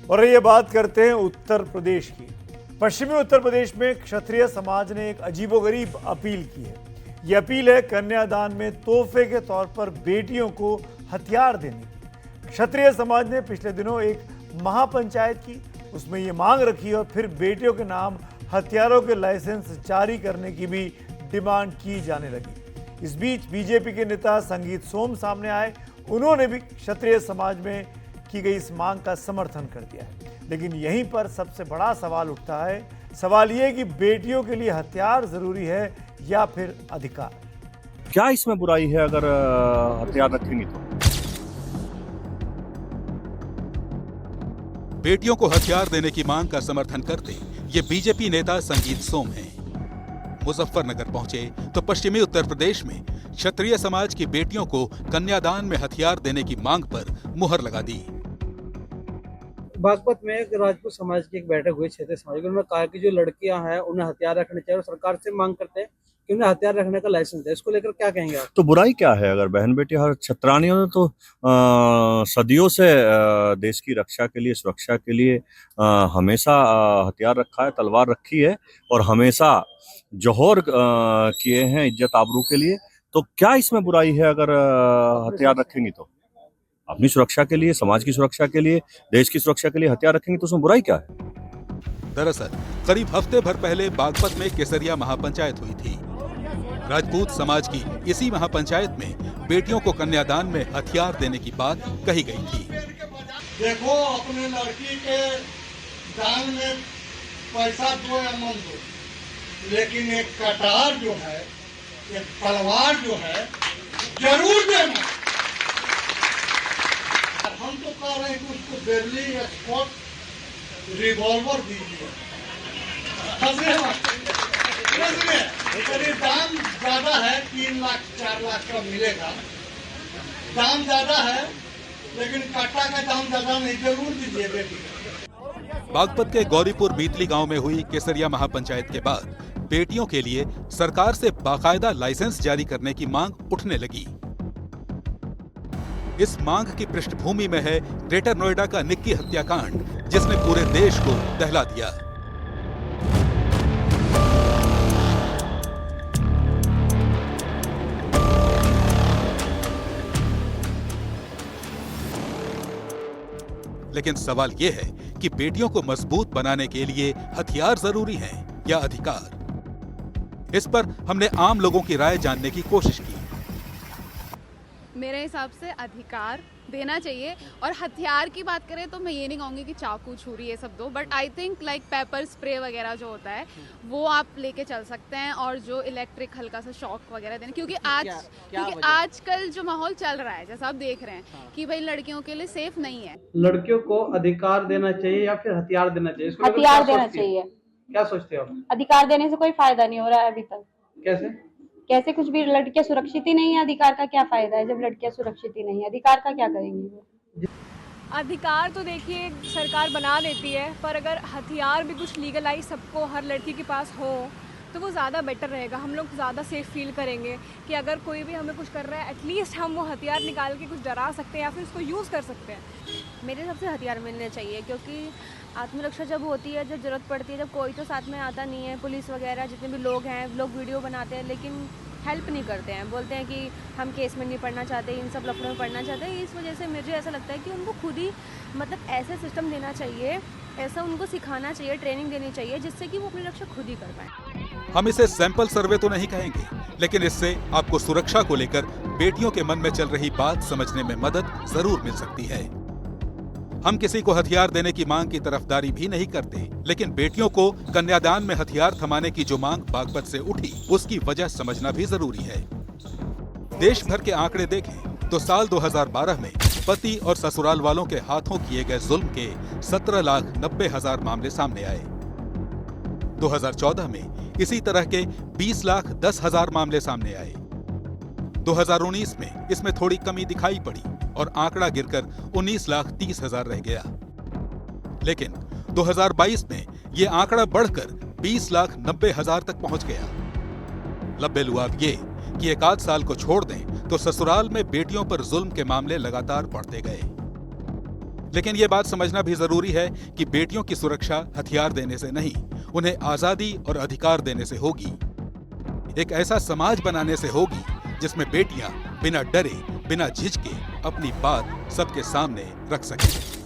और ये बात करते हैं उत्तर प्रदेश की। पश्चिमी उत्तर प्रदेश में क्षत्रिय समाज ने एक अजीबोगरीब अपील की है। ये अपील है कन्यादान में तोहफे के तौर पर बेटियों को हथियार देने की। क्षत्रिय समाज ने पिछले दिनों एक महापंचायत की, उसमें ये मांग रखी और फिर बेटियों के नाम हथियारों के लाइसेंस जारी करने की भी डिमांड की जाने लगी। इस बीच बीजेपी के नेता संगीत सोम सामने आए। उन्होंने भी क्षत्रिय समाज में की गई इस मांग का समर्थन कर दिया है। लेकिन यहीं पर सबसे बड़ा सवाल उठता है। सवाल ये कि बेटियों के लिए हथियार जरूरी है या फिर अधिकार। क्या इसमें बुराई है अगर हथियार रखेंगे तो? बेटियों को हथियार देने की मांग का समर्थन करते ये बीजेपी नेता संगीत सोम हैं। मुजफ्फरनगर पहुंचे तो पश्चिमी उत्तर प्रदेश में क्षत्रिय समाज की बेटियों को कन्यादान में हथियार देने की मांग पर मुहर लगा दी। बागपत में एक राजपूत समाज की एक बैठक हुई, क्षेत्रीय समाज की। उन्होंने कहा कि जो लड़कियां हैं उन्हें हथियार रखने चाहिए और सरकार से मांग करते हैं कि उन्हें हथियार रखने का लाइसेंस दे। इसको लेकर क्या कहेंगे आप? तो बुराई क्या है? अगर बहन बेटी हर छत्रानियों ने तो सदियों से देश की रक्षा के लिए, सुरक्षा के लिए हमेशा हथियार रखा है, तलवार रखी है और हमेशा जौहर किए हैं इज्जत आबरू के लिए। तो क्या इसमें बुराई है अगर हथियार रखेंगी तो? अपनी सुरक्षा के लिए, समाज की सुरक्षा के लिए, देश की सुरक्षा के लिए हथियार रखेंगे तो उसमें बुराई क्या है? दरअसल करीब हफ्ते भर पहले बागपत में केसरिया महापंचायत हुई थी। राजपूत समाज की इसी महापंचायत में बेटियों को कन्यादान में हथियार देने की बात कही गई थी। देखो, अपने लड़की के दान में पैसा दो या मन दो, लेकिन एक कटार जो है, एक तलवार जो है, जरूर देना। हम तो कह रहे हैं कि उसको बेरली एक्सपोर्ट रिवॉल्वर दीजिए। दाम ज्यादा है, 3 लाख 4 लाख का मिलेगा। दाम ज्यादा है, लेकिन कट्टा का दाम ज्यादा नहीं, जरूर दीजिए बेटी। बागपत के गौरीपुर बीतली गांव में हुई केसरिया महापंचायत के बाद बेटियों के लिए सरकार से बाकायदा लाइसेंस जारी करने की मांग उठने लगी। इस मांग की पृष्ठभूमि में है ग्रेटर नोएडा का निक्की हत्याकांड, जिसने पूरे देश को दहला दिया। लेकिन सवाल यह है कि बेटियों को मजबूत बनाने के लिए हथियार जरूरी हैं या अधिकार? इस पर हमने आम लोगों की राय जानने की कोशिश की। मेरे हिसाब से अधिकार देना चाहिए। और हथियार की बात करें तो मैं ये नहीं कहूँगी कि चाकू छुरी ये सब दो, but I think like paper spray वगैरह जो होता है वो आप लेके चल सकते हैं, और जो इलेक्ट्रिक हल्का सा शॉक वगैरह देना, क्योंकि आजकल जो माहौल चल रहा है, जैसा आप देख रहे हैं कि भाई लड़कियों के लिए सेफ नहीं है। लड़कियों को अधिकार देना चाहिए या फिर हथियार देना चाहिए? हथियार देना चाहिए। क्या सोचते हो आप? अधिकार देने से कोई फायदा नहीं हो रहा है अभी तक। कैसे कुछ भी, लड़कियां सुरक्षित ही नहीं है। अधिकार का क्या फायदा है जब लड़कियां सुरक्षित ही नहीं है? अधिकार का क्या करेंगी वो? अधिकार तो देखिए सरकार बना देती है, पर अगर हथियार भी कुछ लीगलाइज सबको, हर लड़की के पास हो तो वो ज़्यादा बेटर रहेगा। हम लोग ज़्यादा सेफ फील करेंगे कि अगर कोई भी हमें कुछ कर रहा है, एटलीस्ट हम वो हथियार निकाल के कुछ डरा सकते हैं या फिर उसको यूज़ कर सकते हैं। मेरे हिसाब से हथियार मिलने चाहिए, क्योंकि आत्मरक्षा जब होती है, जब ज़रूरत पड़ती है, जब कोई तो साथ में आता नहीं है, पुलिस वगैरह जितने भी लोग हैं, लोग वीडियो बनाते हैं लेकिन हेल्प नहीं करते हैं, बोलते हैं कि हम केस में नहीं पढ़ना चाहते, इन सब लफड़ों में पढ़ना चाहते हैं। इस वजह से मुझे ऐसा लगता है कि उनको खुद ही मतलब ऐसे सिस्टम देना चाहिए, ऐसा उनको सिखाना चाहिए, ट्रेनिंग देनी चाहिए, जिससे कि वो अपनी रक्षा खुद ही कर पाए। हम इसे सैंपल सर्वे तो नहीं कहेंगे, लेकिन इससे आपको सुरक्षा को लेकर बेटियों के मन में चल रही बात समझने में मदद जरूर मिल सकती है। हम किसी को हथियार देने की मांग की तरफदारी भी नहीं करते, लेकिन बेटियों को कन्यादान में हथियार थमाने की जो मांग बागपत से उठी, उसकी वजह समझना भी जरूरी है। देश भर के आंकड़े देखें तो साल 2012 में पति और ससुराल वालों के हाथों किए गए जुल्म के 17,90,000 मामले सामने आए। 2014 में इसी तरह के 20,10,000 मामले सामने आए। 2019 में इसमें थोड़ी कमी दिखाई पड़ी और आंकड़ा गिरकर 19,30,000 रह गया। लेकिन 2022 में ये आंकड़ा बढ़कर 20,90,000 तक पहुंच गया। लब्बेलुआब ये कि एक आध साल को छोड़ दें तो ससुराल में बेटियों पर जुल्म के मामले लगातार बढ़ते गए। लेकिन ये बात समझना भी जरूरी है कि बेटियों की सुरक्षा हथियार देने से नहीं, उन्हें आजादी और अधिकार देने से होगी। एक ऐसा समाज बनाने से होगी जिसमें बेटियां बिना डरे, बिना झिझके अपनी बात सबके सामने रख सकें।